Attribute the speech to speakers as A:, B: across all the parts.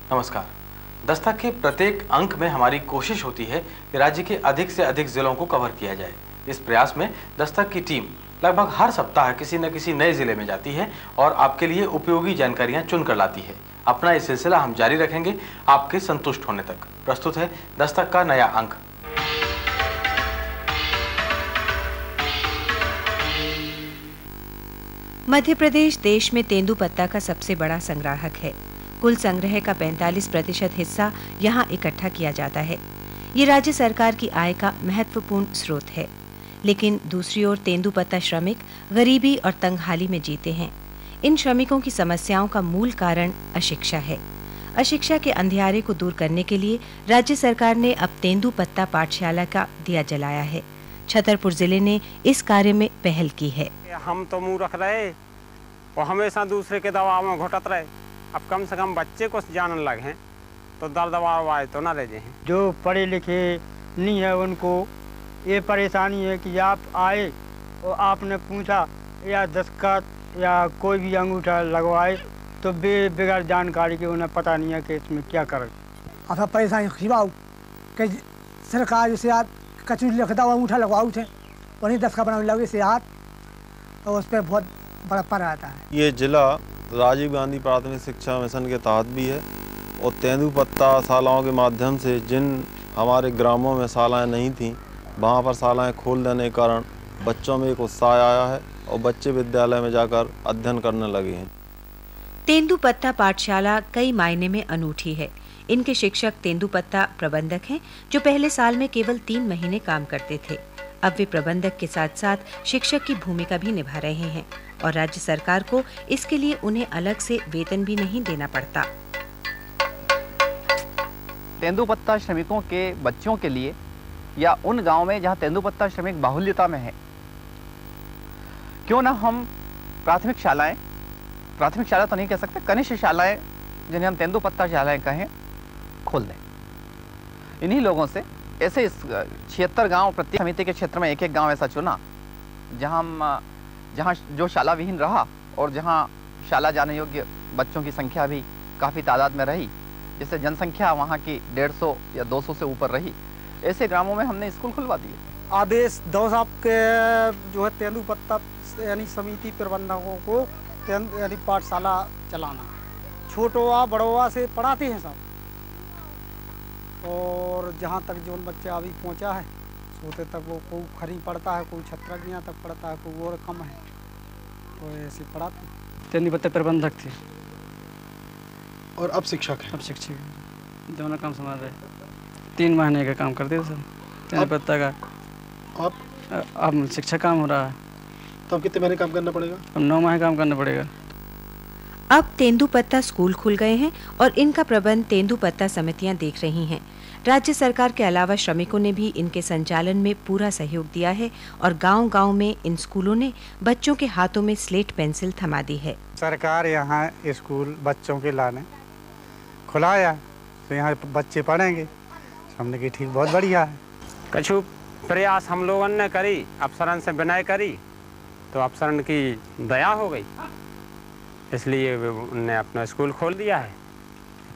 A: नमस्कार। दस्तक के प्रत्येक अंक में हमारी कोशिश होती है कि राज्य के अधिक से अधिक जिलों को कवर किया जाए। इस प्रयास में दस्तक की टीम लगभग हर सप्ताह किसी न किसी नए जिले में जाती है और आपके लिए उपयोगी जानकारियां चुनकर लाती है। अपना ये सिलसिला हम जारी रखेंगे आपके संतुष्ट होने तक। प्रस्तुत है दस्तक का नया अंक।
B: मध्य प्रदेश देश में तेंदुपत्ता का सबसे बड़ा संग्राहक है। कुल संग्रह का 45% हिस्सा यहाँ इकट्ठा किया जाता है। ये राज्य सरकार की आय का महत्वपूर्ण स्रोत है। लेकिन दूसरी ओर तेंदुपत्ता श्रमिक गरीबी और तंगहाली में जीते हैं। इन श्रमिकों की समस्याओं का मूल कारण अशिक्षा है। अशिक्षा के अंधियारे को दूर करने के लिए राज्य सरकार ने अब तेंदुपत्ता पाठशाला का दिया जलाया है। छतरपुर जिले ने इस कार्य में पहल की है।
C: हम तो मुंह रख रहे और हमेशा दूसरे के दबाव में घुटत रहे। अब कम से कम बच्चे को जानने लगे हैं तो दर दबाव आए तो ना रह जाए।
D: जो पढ़े लिखे नहीं है उनको ये परेशानी है कि आप आए और आपने पूछा या दस्तखत या कोई भी अंगूठा लगवाए तो बगैर जानकारी के उन्हें पता नहीं है कि इसमें क्या करें।
E: अब परेशानी खिलाओ कि सरकार जैसे आप कचू लिखता हुआ अंगूठा लगवाओ थे वहीं दस्तखत बनाने लगे से हाथ और उस पर बहुत बड़ा पर आता है।
F: ये जिला राजीव गांधी प्राथमिक शिक्षा मिशन के तहत भी है और तेंदुपत्ता शालाओं के माध्यम से जिन हमारे ग्रामों में शालाएं नहीं थीं वहाँ पर शालाएं खोल देने के कारण बच्चों में एक उत्साह आया है और बच्चे विद्यालय में जाकर अध्ययन करने लगे हैं।
B: तेंदुपत्ता पाठशाला कई मायने में अनूठी है। इनके शिक्षक तेंदुपत्ता प्रबंधक हैं जो पहले साल में केवल 3 महीने काम करते थे। अब वे प्रबंधक के साथ साथ शिक्षक की भूमिका भी निभा रहे हैं और राज्य सरकार को इसके लिए उन्हें अलग से वेतन भी नहीं देना पड़ता।
G: तेंदुपत्ता श्रमिकों के बच्चों के लिए या उन गांव में जहां तेंदुपत्ता श्रमिक बाहुल्यता में है, क्यों ना हम प्राथमिक शाला तो नहीं कह सकते, कनिष्ठ शालाएं जिन्हें हम तेंदुपत्ता शालाएं कहें खोल दें। इन्हीं लोगों से ऐसे 76 गांव प्रत्येक समिति के क्षेत्र में एक गांव ऐसा चुना जहां जो शाला विहीन रहा और जहां शाला जाने योग्य बच्चों की संख्या भी काफ़ी तादाद में रही, जिससे जनसंख्या वहां की 150 या 200 से ऊपर रही। ऐसे ग्रामों में हमने स्कूल खुलवा दिए।
D: आदेश दो साहब के जो है तेंदुपत्ता यानी समिति प्रबंधकों को यानी पाठशाला चलाना, छोटोआ बड़ोआ से पढ़ाते हैं सब और जहाँ तक जो बच्चे अभी पहुँचा है सोते तक वो कोई खरी पढ़ता है, कोई छत्रज्ञा तक पढ़ता है, कोई और कम है, तो ऐसे पढ़ाते।
H: तेंदुपत्ता प्रबंधक थे
E: और अब शिक्षक है।
H: अब शिक्षक दोनों काम संभाल रहे। 3 महीने का काम करते थे सर तेंदुपत्ता का। अब शिक्षक काम हो रहा है।
E: तो अब कितने महीने काम करना पड़ेगा?
H: अब 9 महीने काम करना पड़ेगा।
B: अब तेंदुपत्ता स्कूल खुल गए हैं और इनका प्रबंध तेंदुपत्ता समितियां देख रही हैं। राज्य सरकार के अलावा श्रमिकों ने भी इनके संचालन में पूरा सहयोग दिया है और गांव-गांव में इन स्कूलों ने बच्चों के हाथों में स्लेट पेंसिल थमा दी है।
D: सरकार यहाँ स्कूल बच्चों के लाने खुलाया तो यहाँ बच्चे पढ़ेंगे। हमने की ठीक बहुत बढ़िया है।
C: कछु प्रयास हम लोगों ने करी, अफसरन से विनय करी तो अफसरन की दया हो गई, इसलिए उन्होंने अपना स्कूल खोल दिया है,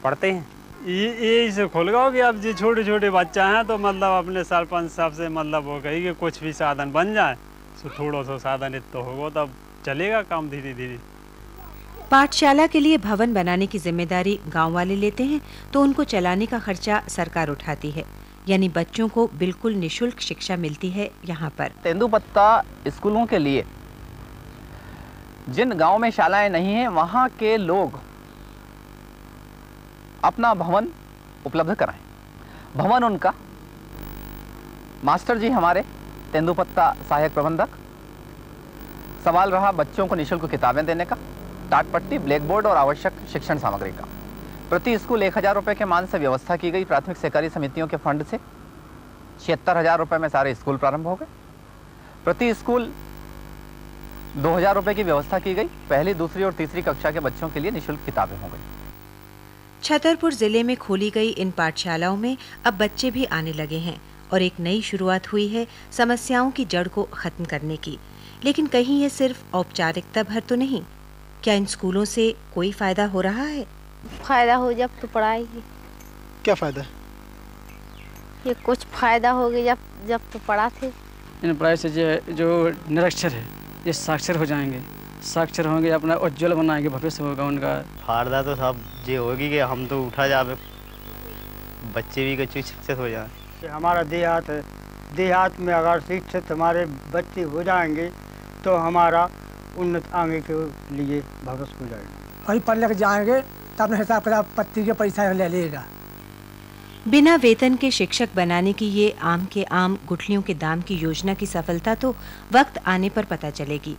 C: पढ़ते हैं।
H: ये से खोल गया कि अब जो छोटे छोटे बच्चा हैं तो मतलब अपने सरपंच साहब से मतलब हो गई कि कुछ भी साधन बन जाए तो थोड़ा सा साधन इतना होगा तब चलेगा काम धीरे धीरे।
B: पाठशाला के लिए भवन बनाने की जिम्मेदारी गांव वाले लेते हैं तो उनको चलाने का खर्चा सरकार उठाती है, यानी बच्चों को बिल्कुल निःशुल्क शिक्षा मिलती है यहाँ पर।
G: तेंदुपत्ता स्कूलों के लिए जिन गांव में शालाएं नहीं हैं वहां के लोग अपना भवन उपलब्ध कराएं। भवन उनका मास्टर जी हमारे तेंदुपत्ता सहायक प्रबंधक, सवाल रहा बच्चों को निःशुल्क किताबें देने का, टाटपट्टी, ब्लैक बोर्ड और आवश्यक शिक्षण सामग्री का। प्रति स्कूल 1000 रुपये के मान से व्यवस्था की गई। प्राथमिक सहकारी समितियों के फंड से 76,000 रुपये में सारे स्कूल प्रारंभ हो गए। प्रति स्कूल 2000 रुपये की व्यवस्था की गई। पहली, दूसरी और तीसरी कक्षा के बच्चों के लिए निःशुल्क किताबें हो गई।
B: छतरपुर जिले में खोली गई इन पाठशालाओं में अब बच्चे भी आने लगे हैं और एक नई शुरुआत हुई है समस्याओं की जड़ को खत्म करने की। लेकिन कहीं ये सिर्फ औपचारिकता भर तो नहीं, क्या इन स्कूलों से कोई फायदा हो रहा है?
I: फायदा हो जब तो पढ़ाएगी।
J: क्या फ़ायदा है?
I: ये कुछ फ़ायदा हो गया जब तो पढ़ा थे।
K: इन पढ़ाई से जो निरक्षर है ये साक्षर हो जाएंगे, साक्षर होंगे, अपना उज्ज्वल बनाएंगे, भविष्य होगा उनका।
L: फायदा तो सब ये होगी कि हम तो उठा जावे, बच्चे भी कुछ शिक्षित हो जाए।
D: हमारा देहात है, देहात में अगर शिक्षित हमारे बच्चे हो जाएंगे तो हमारा उन्नत आगे के लिए भविष्य हो जाएगा।
E: कहीं पढ़ लिख जाएंगे तो अपने हिसाब किताब पत्ती के पैसा ले लेगा।
B: बिना वेतन के शिक्षक बनाने की ये आम के आम गुठलियों के दाम की योजना की सफलता तो वक्त आने पर पता चलेगी।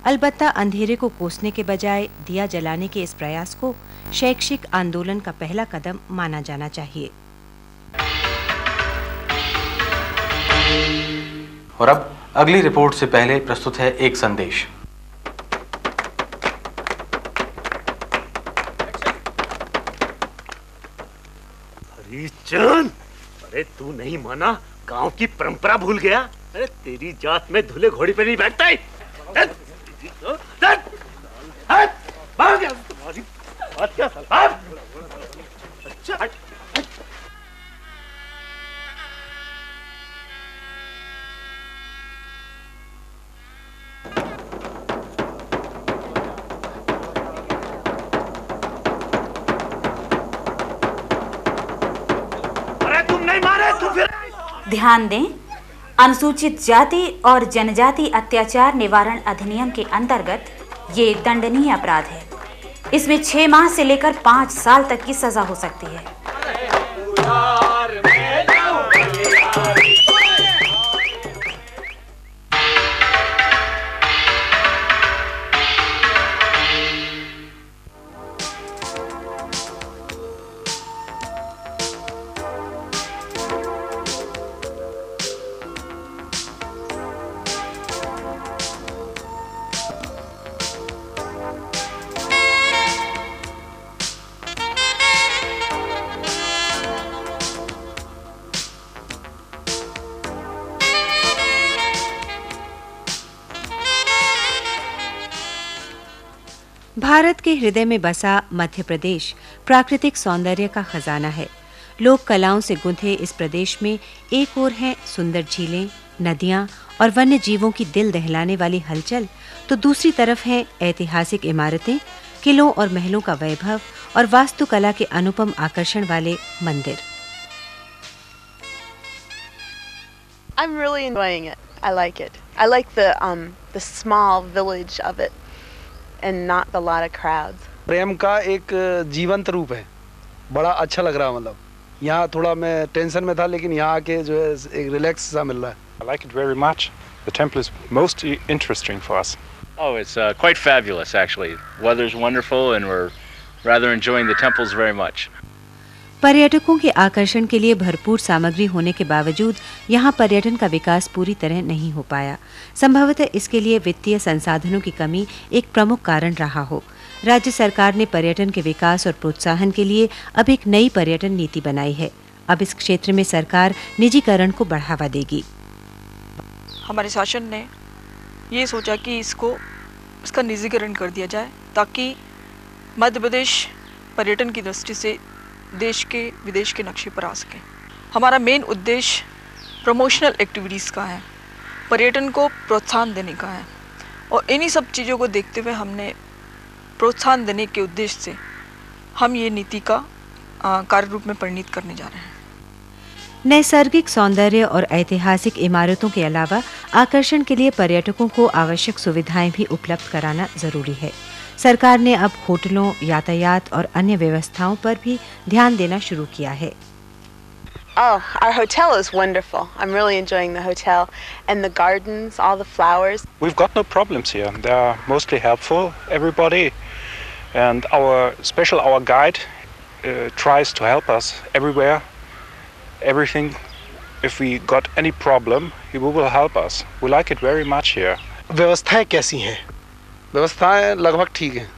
B: अलबत्ता अंधेरे को कोसने के बजाय दिया जलाने के इस प्रयास को शैक्षिक आंदोलन का पहला कदम माना जाना चाहिए।
A: और अब अगली रिपोर्ट से पहले प्रस्तुत है एक संदेश।
M: हरिचंद, अरे तू नहीं माना, गांव की परंपरा भूल गया? अरे तेरी जात में धुले घोड़ी पे नहीं बैठता है। तुम्हारी बात क्या सलाह? अच्छा
N: ध्यान दें, अनुसूचित जाति और जनजाति अत्याचार निवारण अधिनियम के अंतर्गत ये दंडनीय अपराध है। इसमें 6 माह से लेकर 5 साल तक की सजा हो सकती है।
B: भारत के हृदय में बसा मध्य प्रदेश प्राकृतिक सौंदर्य का खजाना है। लोक कलाओं से गुंथे इस प्रदेश में एक ओर हैं सुंदर झीलें, नदियां और वन्य जीवों की दिल दहलाने वाली हलचल, तो दूसरी तरफ हैं ऐतिहासिक इमारतें, किलों और महलों का वैभव और वास्तुकला के अनुपम आकर्षण वाले मंदिर।
O: I'm really enjoying it. I like it. I like the small village of it and not the lot of crowds.
J: प्रेम का एक जीवंत रूप है, बड़ा अच्छा लग रहा है। मतलब यहाँ थोड़ा मैं टेंशन में था, लेकिन यहाँ आके जो है एक रिलैक्स सा मिल रहा है।
P: I like it very much. The temple is most interesting for us.
Q: Oh, it's quite fabulous actually. Weather's wonderful and we're rather enjoying the temples very much.
B: पर्यटकों के आकर्षण के लिए भरपूर सामग्री होने के बावजूद यहाँ पर्यटन का विकास पूरी तरह नहीं हो पाया। संभवतः इसके लिए वित्तीय संसाधनों की कमी एक प्रमुख कारण रहा हो। राज्य सरकार ने पर्यटन के विकास और प्रोत्साहन के लिए अब एक नई पर्यटन नीति बनाई है। अब इस क्षेत्र में सरकार निजीकरण को बढ़ावा देगी।
R: हमारे शासन ने ये सोचा कि इसका निजीकरण कर दिया जाए ताकि मध्य प्रदेश पर्यटन की दृष्टि से देश के विदेश के नक्शे पर आ सके। हमारा मेन उद्देश्य प्रमोशनल एक्टिविटीज़ का है, पर्यटन को प्रोत्साहन देने का है, और इन्हीं सब चीज़ों को देखते हुए हमने प्रोत्साहन देने के उद्देश्य से हम ये नीति का कार्य रूप में परिणित करने जा रहे हैं।
B: नैसर्गिक सौंदर्य और ऐतिहासिक इमारतों के अलावा आकर्षण के लिए पर्यटकों को आवश्यक सुविधाएं भी उपलब्ध कराना जरूरी है। सरकार ने अब होटलों, यातायात और अन्य व्यवस्थाओं पर भी ध्यान देना शुरू किया है।
O: Oh, our hotel is wonderful. I'm really enjoying the hotel and the gardens, all the flowers.
P: We've got no problems here. They are mostly helpful, everybody, and our guide tries to help us everywhere. Everything, if we got any problem, he will help us. We like it very much here.
J: व्यवस्थाएं कैसी हैं? व्यवस्थाएं लगभग ठीक हैं।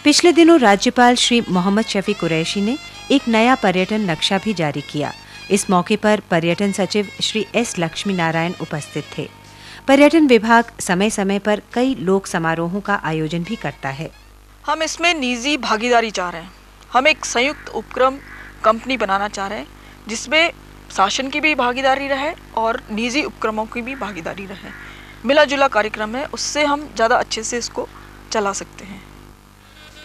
B: पिछले दिनों राज्यपाल श्री मोहम्मद शफी कुरैशी ने एक नया पर्यटन नक्शा भी जारी किया। इस मौके पर पर्यटन सचिव श्री एस लक्ष्मी नारायण उपस्थित थे। पर्यटन विभाग समय समय पर कई लोक समारोहों का आयोजन भी करता है।
R: हम इसमें निजी भागीदारी चाह रहे हैं। हम एक संयुक्त उपक्रम कंपनी बनाना चाह रहे हैं जिसमें शासन की भी भागीदारी रहे और निजी उपक्रमों की भी भागीदारी रहे। मिला जुला कार्यक्रम है, उससे हम ज़्यादा अच्छे से इसको चला सकते हैं।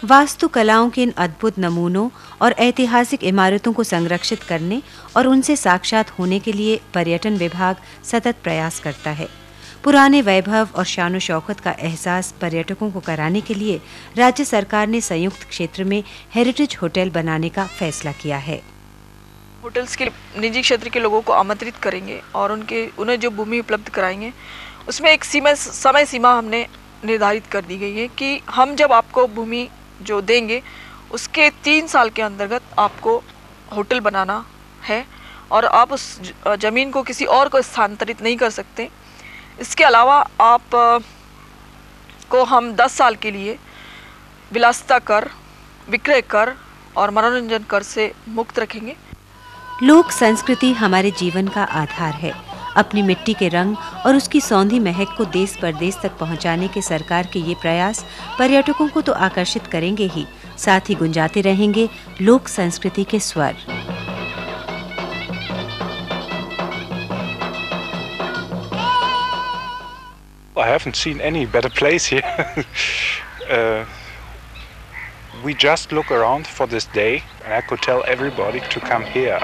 B: वास्तुकलाओं के इन अद्भुत नमूनों और ऐतिहासिक इमारतों को संरक्षित करने और उनसे साक्षात होने के लिए पर्यटन विभाग सतत प्रयास करता है। पुराने वैभव और शानो शौकत का एहसास पर्यटकों को कराने के लिए राज्य सरकार ने संयुक्त क्षेत्र में हेरिटेज होटल बनाने का फैसला किया है।
R: होटल्स के निजी क्षेत्र के लोगों को आमंत्रित करेंगे और उन्हें जो भूमि उपलब्ध कराएंगे उसमें एक समय सीमा हमने निर्धारित कर दी गई है कि हम जब आपको भूमि जो देंगे उसके 3 साल के अंतर्गत आपको होटल बनाना है और आप उस ज़मीन को किसी और को स्थानांतरित नहीं कर सकते। इसके अलावा आप को हम 10 साल के लिए विलासिता कर, विक्रय कर और मनोरंजन कर से मुक्त रखेंगे।
B: लोक संस्कृति हमारे जीवन का आधार है। अपनी मिट्टी के रंग और उसकी सौंधी महक को देश परदेश तक पहुंचाने के सरकार के ये प्रयास पर्यटकों को तो आकर्षित करेंगे ही, साथ ही गुंजाते रहेंगे लोक संस्कृति के स्वर।
P: I haven't seen any better place here. We just look around for this day, and I could tell everybody to come here.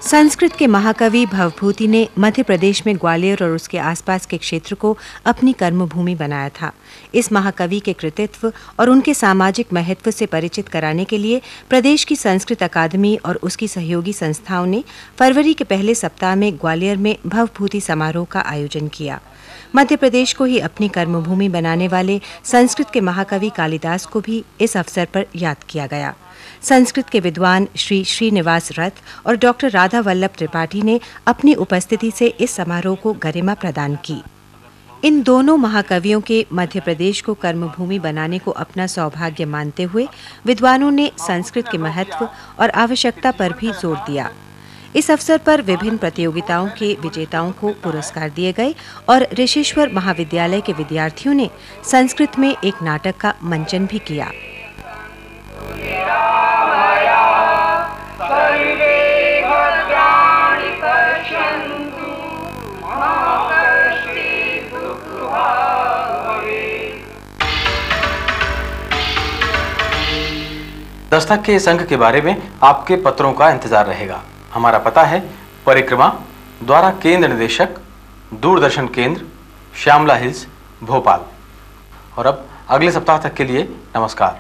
B: Sanskrit के महाकवि भवभूति ने मध्य प्रदेश में ग्वालियर और उसके आसपास के क्षेत्र को अपनी कर्मभूमि बनाया था। इस महाकवि के कृतित्व और उनके सामाजिक महत्व से परिचित कराने के लिए प्रदेश की संस्कृत अकादमी और उसकी सहयोगी संस्थाओं ने फरवरी के पहले सप्ताह में ग्वालियर में भवभूति समारोह का आयोजन किया। मध्य प्रदेश को ही अपनी कर्मभूमि बनाने वाले संस्कृत के महाकवि कालिदास को भी इस अवसर पर याद किया गया। संस्कृत के विद्वान श्री श्रीनिवास रथ और डॉक्टर राधा वल्लभ त्रिपाठी ने अपनी उपस्थिति से इस समारोह को गरिमा प्रदान की। इन दोनों महाकवियों के मध्य प्रदेश को कर्मभूमि बनाने को अपना सौभाग्य मानते हुए विद्वानों ने संस्कृत के महत्व और आवश्यकता पर भी जोर दिया। इस अवसर पर विभिन्न प्रतियोगिताओं के विजेताओं को पुरस्कार दिए गए और ऋषिश्वर महाविद्यालय के विद्यार्थियों ने संस्कृत में एक नाटक का मंचन भी किया।
A: दस्तक के इस अंक के बारे में आपके पत्रों का इंतजार रहेगा। हमारा पता है परिक्रमा, द्वारा केंद्र निदेशक, दूरदर्शन केंद्र, श्यामला हिल्स, भोपाल। और अब अगले सप्ताह तक के लिए नमस्कार।